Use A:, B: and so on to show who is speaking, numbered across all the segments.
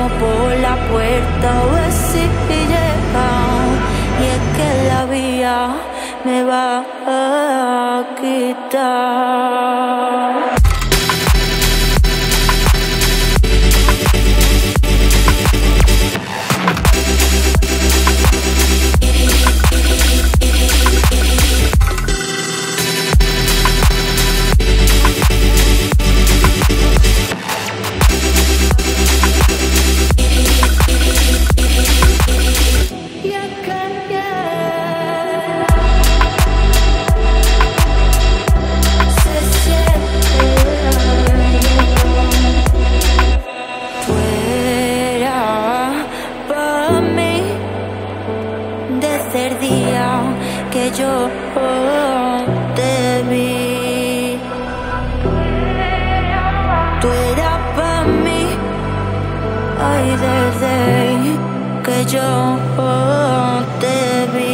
A: como por la puerta, a ver si llega. Y es que la vía me va a quitar. Yo te vi, tú eras para mí, ay, desde que yo te vi.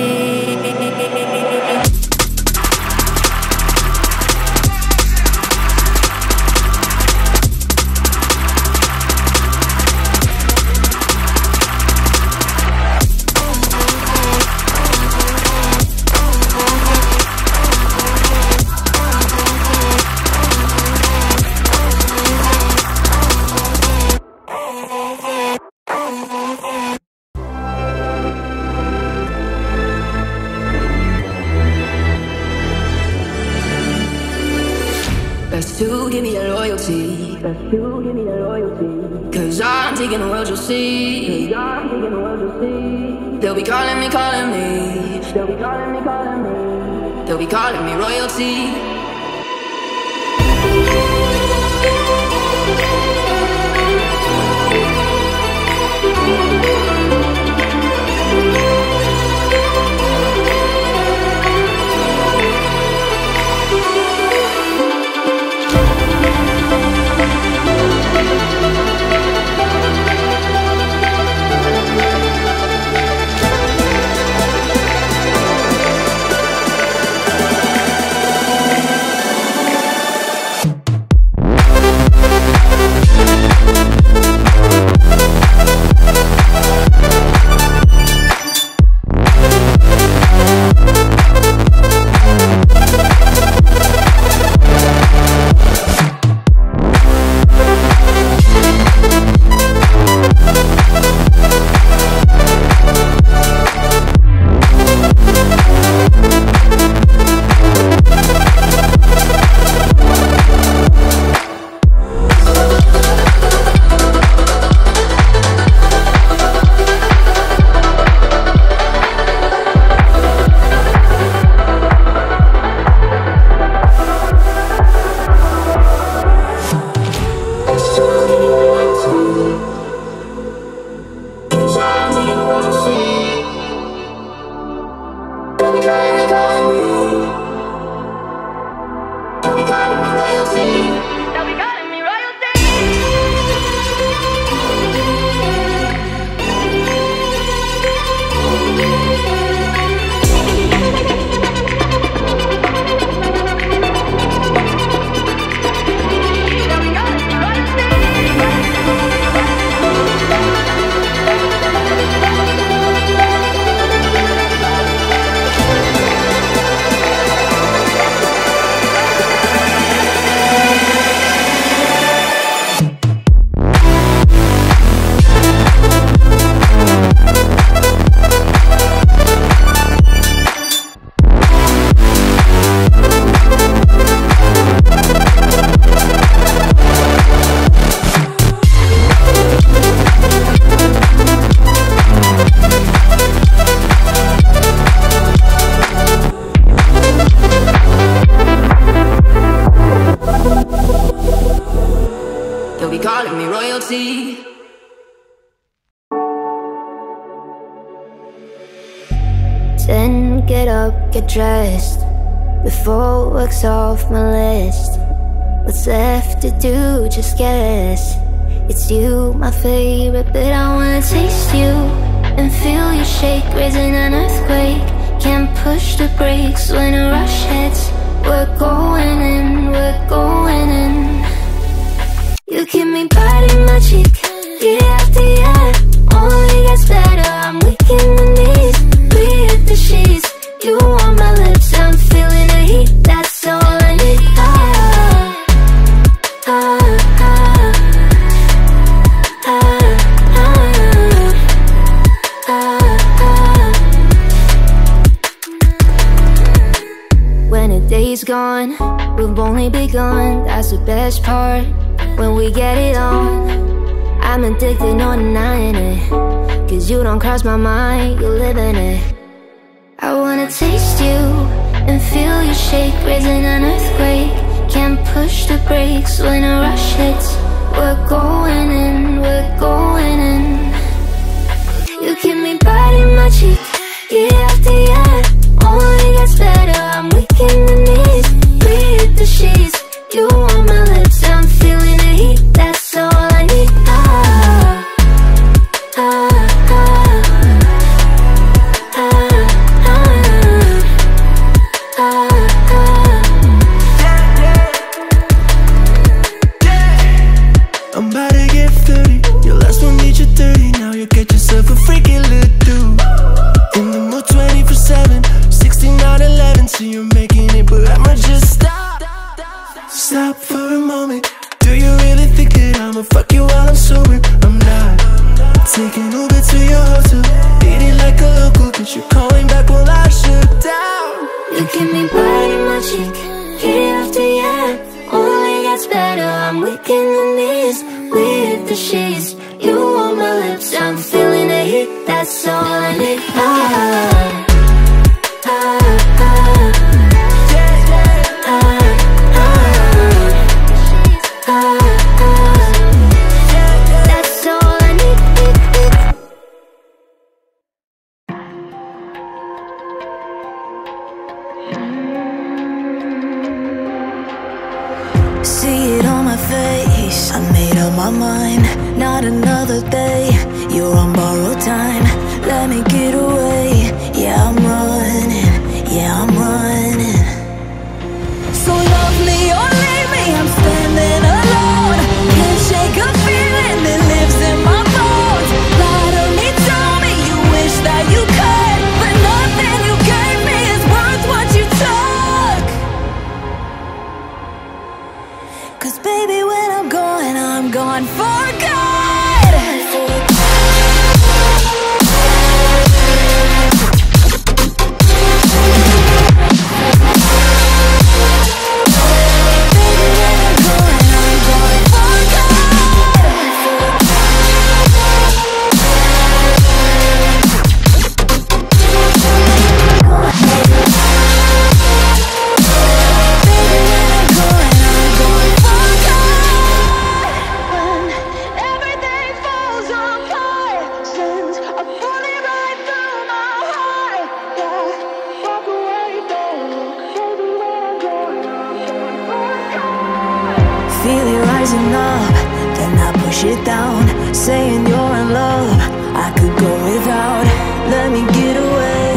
B: Best to give me your loyalty. Cause I'm taking the world, you'll see. They'll be calling me, calling me. They'll be calling me royalty.
C: royalty.
A: Then get up, get dressed, before work's off my list. What's left to do, just guess. It's you, my favorite, but I wanna taste you and feel you shake, raising an earthquake. Can't push the brakes when a rush hits. We're going in, we're going in. You keep me biting my cheek, year after year, only gets better. I'm weak in the knees, we hit the sheets. You on my lips, I'm feeling the heat. That's all I need. When a day's gone, we've only begun. That's the best part, when we get it on. I'm addicted, no denying it, 'cause you don't cross my mind, you live in it. I wanna taste you and feel you shake, raising an earthquake. Can't push the brakes when a rush hits. We're going in, we're going in. You keep me biting my cheek, year after year, only gets better. I'm weak in the knees, we hit the sheets. You on my lips, I'm feeling the heat. That's all I need.
D: I'm about to get 30. Your last one made you 30. Now you get yourself a freaky little dude. In the mood 24/7, 16/11. So you're making it, but I'ma just stop for a moment. Do you really think that I'ma fuck you while I'm sober? I'm not. Taking Uber to your hotel, eating like a local, but you're calling back while I shut down.
A: You keep me biting my cheek, year after year, only gets better. I'm weak in the knees, we hit the sheets. You on my lips, I'm feeling the heat. That's all I need. That's all I need.
E: See it on my face, I made up my mind. Not another day, you're on borrowed time. Let me get away, yeah I'm running, yeah I'm running. So love me or leave me, I'm standing alone. Can't shake a feeling that lives in my bones. Lie to me, tell me you wish that you could, but nothing you gave me is worth what you took. 'Cause baby when I'm gone for good. Feel it rising up, then I push it down. Saying you're in love, I could go without. Let me get away,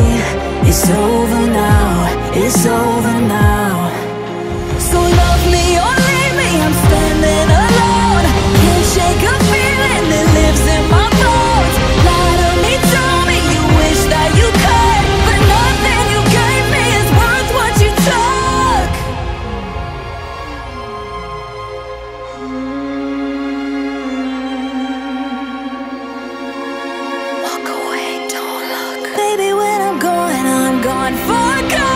E: it's over now, it's over now. So love me or leave me, I'm standing alone. Can't shake a feeling that lives in my bones. Lie to me, tell me you wish that you could, but nothing you gave me is worth what you took. Walk away, don't look. Baby, when I'm gone for good.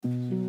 A: you.